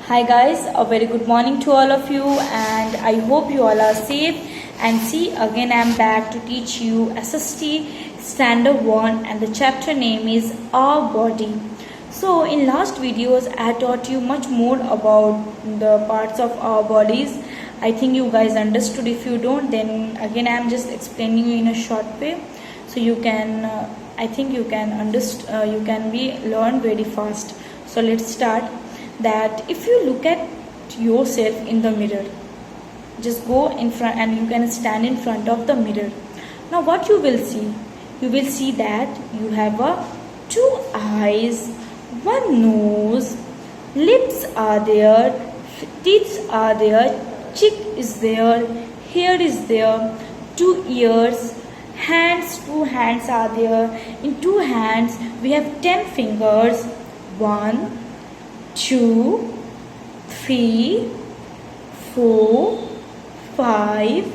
Hi guys, a very good morning to all of you, and I hope you all are safe. And see, again I am back to teach you SST Standard 1, and the chapter name is Our Body. So in last videos I taught you much more about the parts of our bodies. I think you guys understood. If you don't, then again I am just explaining you in a short way, so you can I think you can understand, you can be learn very fast. So let's start. That if you look at yourself in the mirror, just go in front and you can stand in front of the mirror. Now what you will see? You will see that you have two eyes, one nose, lips are there, teeth are there, cheek is there, hair is there, two ears, hands, two hands are there. In two hands we have 10 fingers. 1, 2, 3, 4, 5,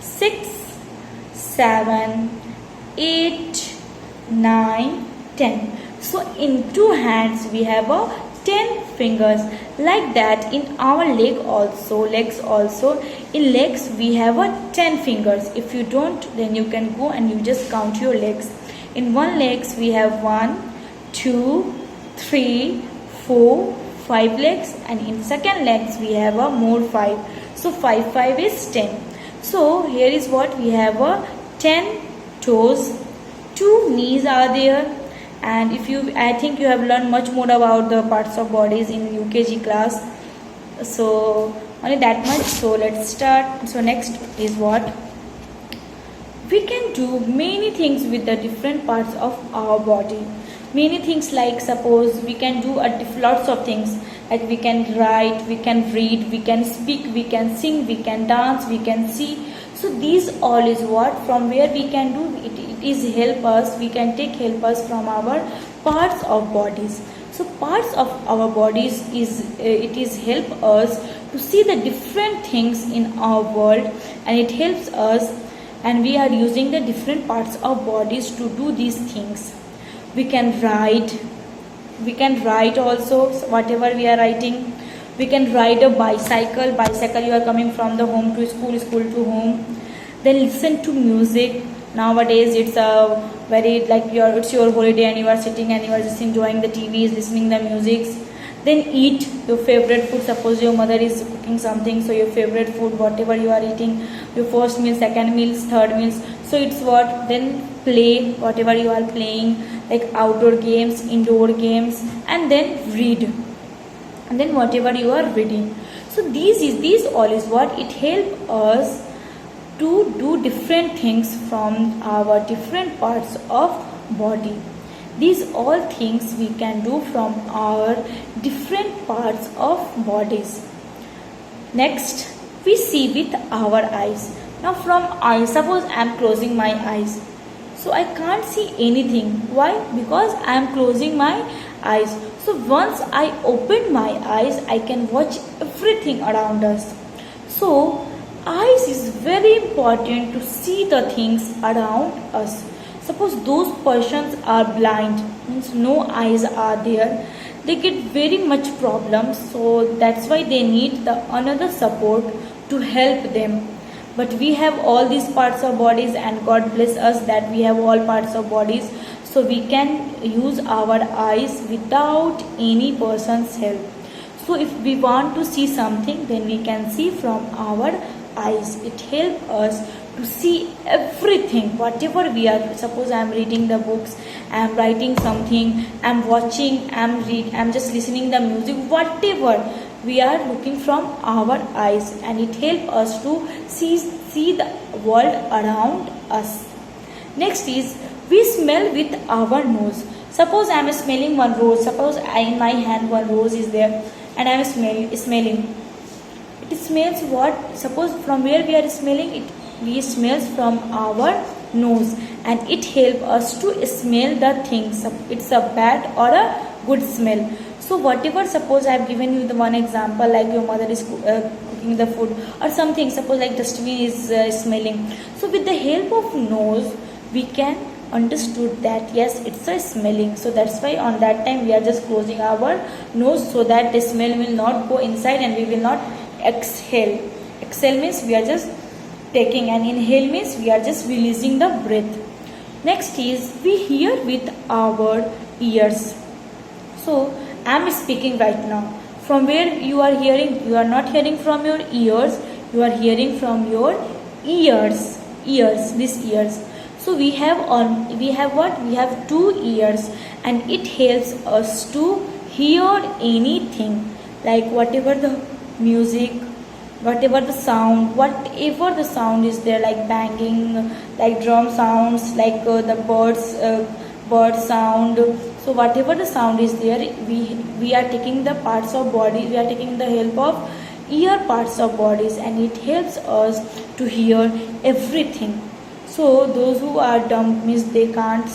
6, 7, 8, 9, 10. So in two hands we have 10 fingers. Like that in our legs also. In legs we have 10 fingers. If you don't, then you can go and you just count your legs. In one legs we have 1, 2, 3, 4, 5 legs, and in second legs we have more 5. So 5 is 10. So here is what we have 10 toes, 2 knees are there. And if you, I think you have learned much more about the parts of bodies in UKG class. So only that much. So let's start. So next is what we can do many things with the different parts of our body. Many things, like suppose we can do lots of things, like we can write, we can read, we can speak, we can sing, we can dance, we can see. So these all is what from where we can do it. It is help us, we can take help us from our parts of bodies. So parts of our bodies it is help us to see the different things in our world, and it helps us, and we are using the different parts of bodies to do these things. We can write also, whatever we are writing. We can ride a bicycle, you are coming from the home to school, school to home. Then listen to music. Nowadays it's a very, like it's your holiday and you are sitting and you are just enjoying the TVs, listening the music. Then eat your favorite food. Suppose your mother is cooking something, so your favorite food, whatever you are eating, your first meal, second meals, third meals. So it's what, then play whatever you are playing, like outdoor games, indoor games, and then read, and then whatever you are reading. So these all is what it help us to do different things from our different parts of body. These all things we can do from our different parts of bodies. Next we see with our eyes. Now from eyes, suppose I am closing my eyes, so I can't see anything. Why? Because I am closing my eyes. So once I open my eyes, I can watch everything around us. So eyes is very important to see the things around us. Suppose those persons are blind, means no eyes are there, they get very much problems. So that's why they need the another support to help them. But we have all these parts of bodies, and God bless us that we have all parts of bodies, so we can use our eyes without any person's help. So if we want to see something, then we can see from our eyes. It helps us to see everything, whatever we are. Suppose I am reading the books, I am writing something, I am watching, I am just listening the music, whatever we are looking from our eyes, and it helps us to see the world around us. Next is we smell with our nose. Suppose I am smelling one rose. Suppose in my hand one rose is there, and I am smelling. It smells what? Suppose from where we are smelling it, we smells from our nose, and it helps us to smell the things. It's a bad or a good smell. So whatever, suppose I have given you the one example, like your mother is cooking the food or something, suppose like dustbin is smelling. So with the help of nose we can understood that yes, it's a smelling. So that's why on that time we are just closing our nose so that the smell will not go inside and we will not exhale. Exhale means we are just taking, and inhale means we are just releasing the breath. Next is we hear with our ears. So I am speaking right now. From where you are hearing? You are not hearing from your ears, you are hearing from your ears. Ears, these ears. So we have what? We have two ears, and it helps us to hear anything, like whatever the music, whatever the sound is there, like banging, like drum sounds, like the bird sound. So whatever the sound is there, we are taking the parts of body, we are taking the help of ear parts of bodies, and it helps us to hear everything. So those who are dumb means they can't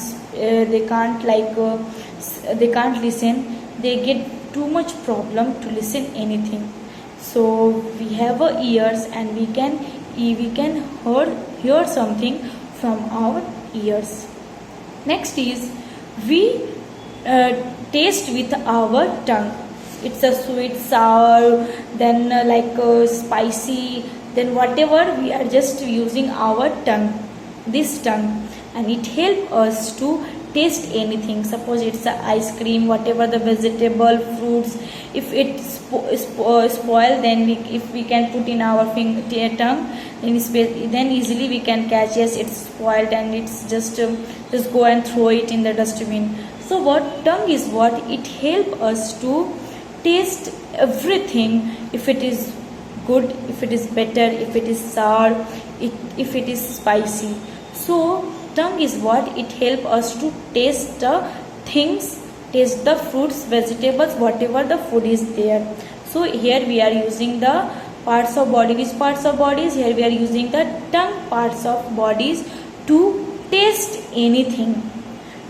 listen, they get too much problem to listen anything. So we have our ears, and we can hear something from our ears. Next is we taste with our tongue. It's a sweet, sour, then spicy, then whatever, we are just using our tongue, this tongue, and it helps us to taste anything. Suppose it's a ice cream, whatever the vegetable, fruits, if it's spoiled, then if we can put in our tongue, then easily we can catch, yes, it's spoiled, and it's just go and throw it in the dustbin. So what tongue is what? It helps us to taste everything, if it is good, if it is better, if it is sour, if it is spicy. So tongue is what? It helps us to taste the things, taste the fruits, vegetables, whatever the food is there. So here we are using the parts of body. Which parts of bodies? Here we are using the tongue parts of bodies to taste anything.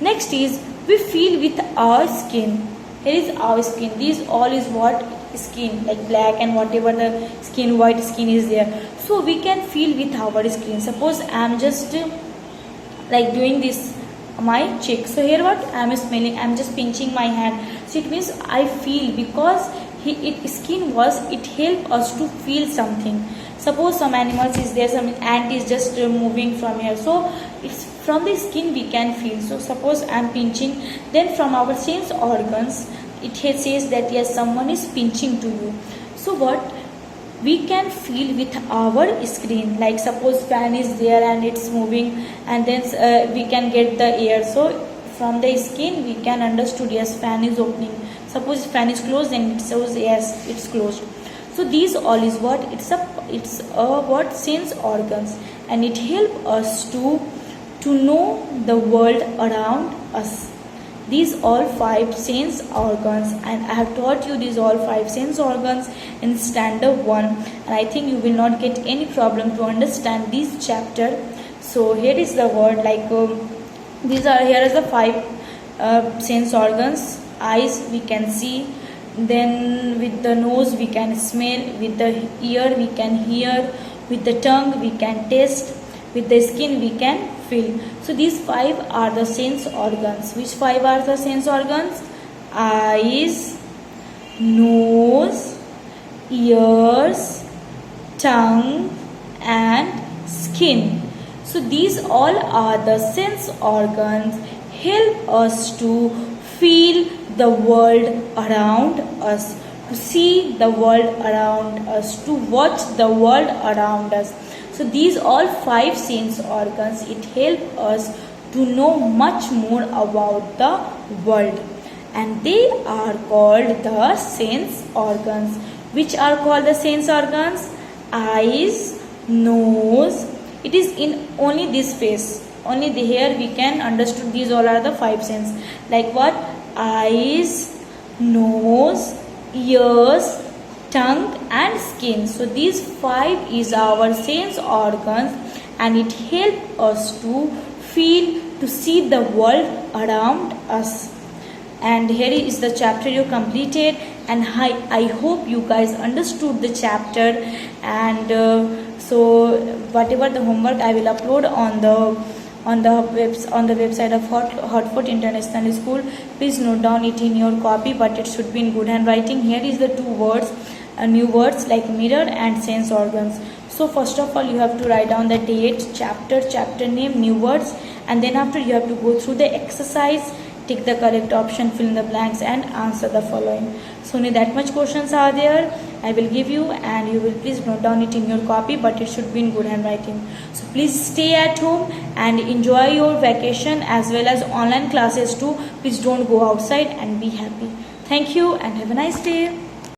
Next is we feel with our skin. Here is our skin. These all is what? Skin, like black and whatever the skin, white skin is there. So we can feel with our skin. Suppose I am just like doing this my cheek. So here what? I am smelling, I am just pinching my hand. So it means I feel, because skin was, it help us to feel something. Suppose some animals is there, some ant is just moving from here. So it's from the skin we can feel. So suppose I am pinching, then from our sense organs it says that yes, someone is pinching to you. So what? We can feel with our skin, like suppose fan is there and it's moving, and then we can get the air. So from the skin we can understood, yes, fan is opening. Suppose fan is closed, then it shows yes, it's closed. So these all is what? It's a what? Sense organs, and it help us to know the world around us. These all 5 sense organs, and I have taught you these all 5 sense organs in standard 1, and I think you will not get any problem to understand this chapter. So here is the word, like here is the 5 sense organs. Eyes we can see, then with the nose we can smell, with the ear we can hear, with the tongue we can taste, with the skin we can feel. So these 5 are the sense organs. Which 5 are the sense organs? Eyes, nose, ears, tongue, and skin. So these all are the sense organs, help us to feel the world around us, to see the world around us, to watch the world around us. So these all 5 sense organs, it helps us to know much more about the world, and they are called the sense organs. Which are called the sense organs? Eyes, nose. It is in only this face, only here we can understood these all are the 5 sense. Like what? Eyes, nose, ears, tongue, and skin. So these 5 is our sense organs, and it helps us to feel, to see the world around us. And here is the chapter you completed, and I hope you guys understood the chapter. And so whatever the homework I will upload on the on the website of Hartford International School. Please note down it in your copy, but it should be in good handwriting. Here is the two words, new words like mirror and sense organs. So first of all, you have to write down the date, chapter name, new words, and then after you have to go through the exercise, tick the correct option, fill in the blanks, and answer the following. So only that much questions are there. I will give you, and you will please note down it in your copy, but it should be in good handwriting. So please stay at home and enjoy your vacation as well as online classes too. Please don't go outside and be happy. Thank you and have a nice day.